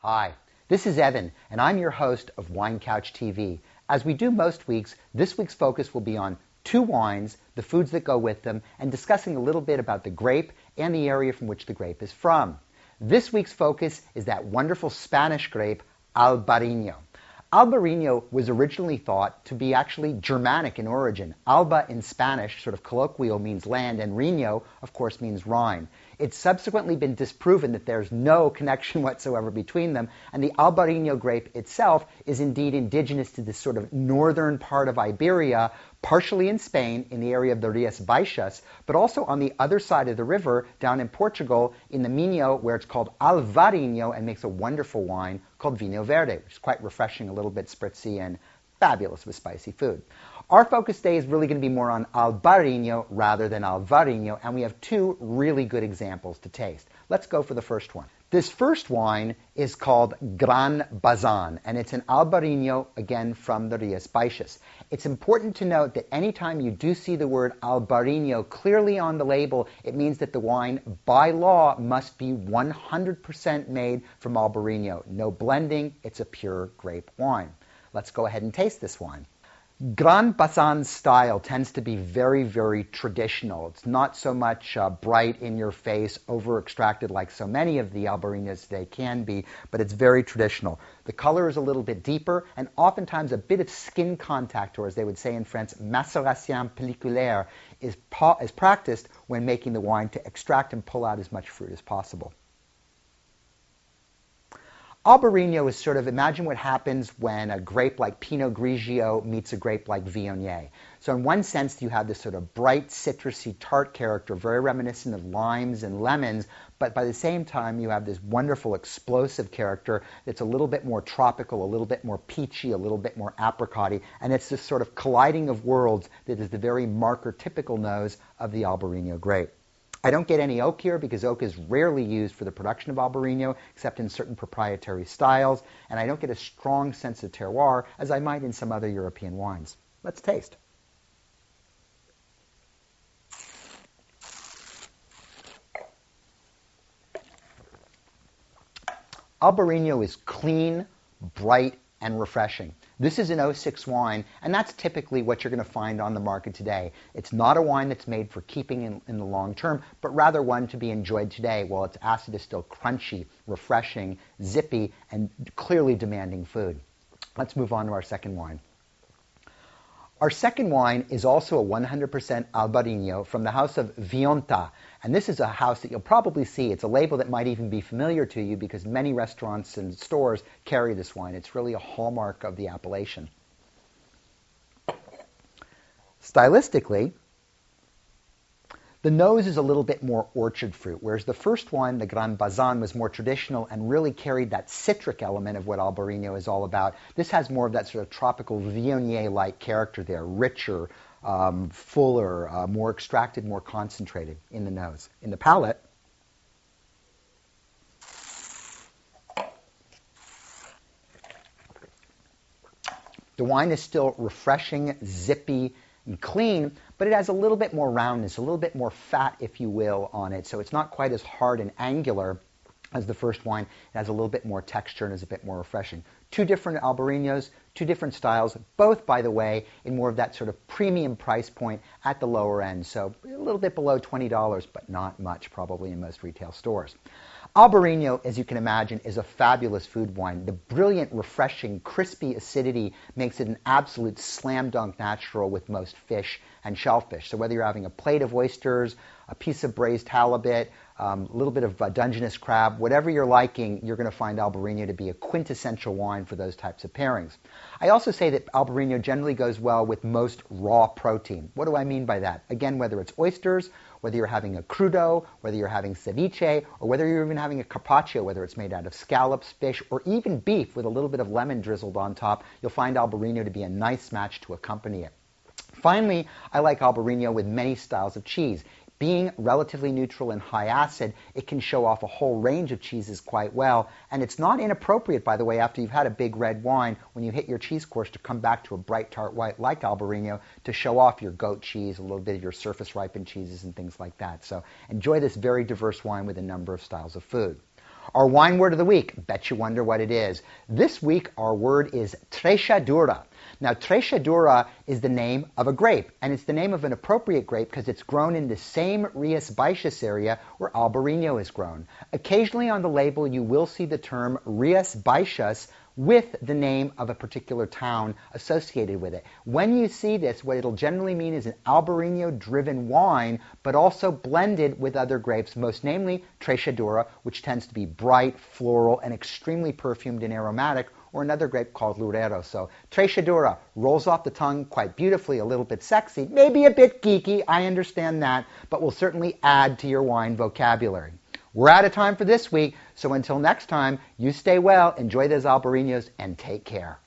Hi, this is Evan, and I'm your host of Wine Couch TV. As we do most weeks, this week's focus will be on two wines, the foods that go with them, and discussing a little bit about the grape and the area from which the grape is from. This week's focus is that wonderful Spanish grape, Albarino. Albarino was originally thought to be actually Germanic in origin. Alba in Spanish, sort of colloquial, means land, and Rino, of course, means Rhine. It's subsequently been disproven that there's no connection whatsoever between them, and the Albarino grape itself is indeed indigenous to this sort of northern part of Iberia, partially in Spain, in the area of the Rias Baixas, but also on the other side of the river, down in Portugal, in the Minho, where it's called Alvarinho and makes a wonderful wine called Vinho Verde, which is quite refreshing, a little bit spritzy, and fabulous with spicy food. Our focus today is really going to be more on Albarino rather than Alvarinho, and we have two really good examples to taste. Let's go for the first one. This first wine is called Granbazan, and it's an Albarino, again, from the Rias Baixas. It's important to note that anytime you do see the word Albarino clearly on the label, it means that the wine, by law, must be 100% made from Albarino. No blending, it's a pure grape wine. Let's go ahead and taste this wine. Granbazan's style tends to be very, very traditional. It's not so much bright, in-your-face, over-extracted like so many of the Albarinos today can be, but it's very traditional. The color is a little bit deeper, and oftentimes a bit of skin contact, or as they would say in French, macération pelliculaire, is practiced when making the wine to extract and pull out as much fruit as possible. Albarino is sort of, imagine what happens when a grape like Pinot Grigio meets a grape like Viognier. So in one sense, you have this sort of bright, citrusy, tart character, very reminiscent of limes and lemons, but by the same time, you have this wonderful, explosive character that's a little bit more tropical, a little bit more peachy, a little bit more apricot-y, and it's this sort of colliding of worlds that is the very marker, typical nose of the Albarino grape. I don't get any oak here because oak is rarely used for the production of Albarino, except in certain proprietary styles, and I don't get a strong sense of terroir, as I might in some other European wines. Let's taste. Albarino is clean, bright, and refreshing. This is an 06 wine, and that's typically what you're going to find on the market today. It's not a wine that's made for keeping in the long term, but rather one to be enjoyed today while its acid is still crunchy, refreshing, zippy, and clearly demanding food. Let's move on to our second wine. Our second wine is also a 100% Albarino from the house of Vionta. And this is a house that you'll probably see. It's a label that might even be familiar to you because many restaurants and stores carry this wine. It's really a hallmark of the appellation. Stylistically, the nose is a little bit more orchard fruit, whereas the first wine, the Granbazan, was more traditional and really carried that citric element of what Albarino is all about. This has more of that sort of tropical Viognier-like character there, richer, fuller, more extracted, more concentrated in the nose. In the palate, the wine is still refreshing, zippy, and clean, but it has a little bit more roundness, a little bit more fat, if you will, on it. So it's not quite as hard and angular as the first wine. It has a little bit more texture and is a bit more refreshing. Two different Albarinos, two different styles, both, by the way, in more of that sort of premium price point at the lower end. So a little bit below $20, but not much probably in most retail stores. Albarino, as you can imagine, is a fabulous food wine. The brilliant, refreshing, crispy acidity makes it an absolute slam-dunk natural with most fish and shellfish. So whether you're having a plate of oysters, a piece of braised halibut, a little bit of Dungeness crab, whatever you're liking, you're going to find Albarino to be a quintessential wine for those types of pairings. I also say that Albarino generally goes well with most raw protein. What do I mean by that? Again, whether it's oysters, whether you're having a crudo, whether you're having ceviche, or whether you're even having a carpaccio, whether it's made out of scallops, fish, or even beef with a little bit of lemon drizzled on top, you'll find Albarino to be a nice match to accompany it. Finally, I like Albarino with many styles of cheese. Being relatively neutral and high acid, it can show off a whole range of cheeses quite well. And it's not inappropriate, by the way, after you've had a big red wine, when you hit your cheese course, to come back to a bright tart white like Albarino to show off your goat cheese, a little bit of your surface ripened cheeses and things like that. So enjoy this very diverse wine with a number of styles of food. Our wine word of the week, bet you wonder what it is. This week our word is Treixadura. Now, Treixadura is the name of a grape, and it's the name of an appropriate grape because it's grown in the same Rias Baixas area where Albarino is grown. Occasionally on the label you will see the term Rias Baixas with the name of a particular town associated with it. When you see this, what it'll generally mean is an Albarino-driven wine, but also blended with other grapes, most namely Treixadura, which tends to be bright, floral, and extremely perfumed and aromatic, or another grape called Loureiro. So Treixadura rolls off the tongue quite beautifully, a little bit sexy, maybe a bit geeky, I understand that, but will certainly add to your wine vocabulary. We're out of time for this week, so until next time, you stay well, enjoy those Albarinos, and take care.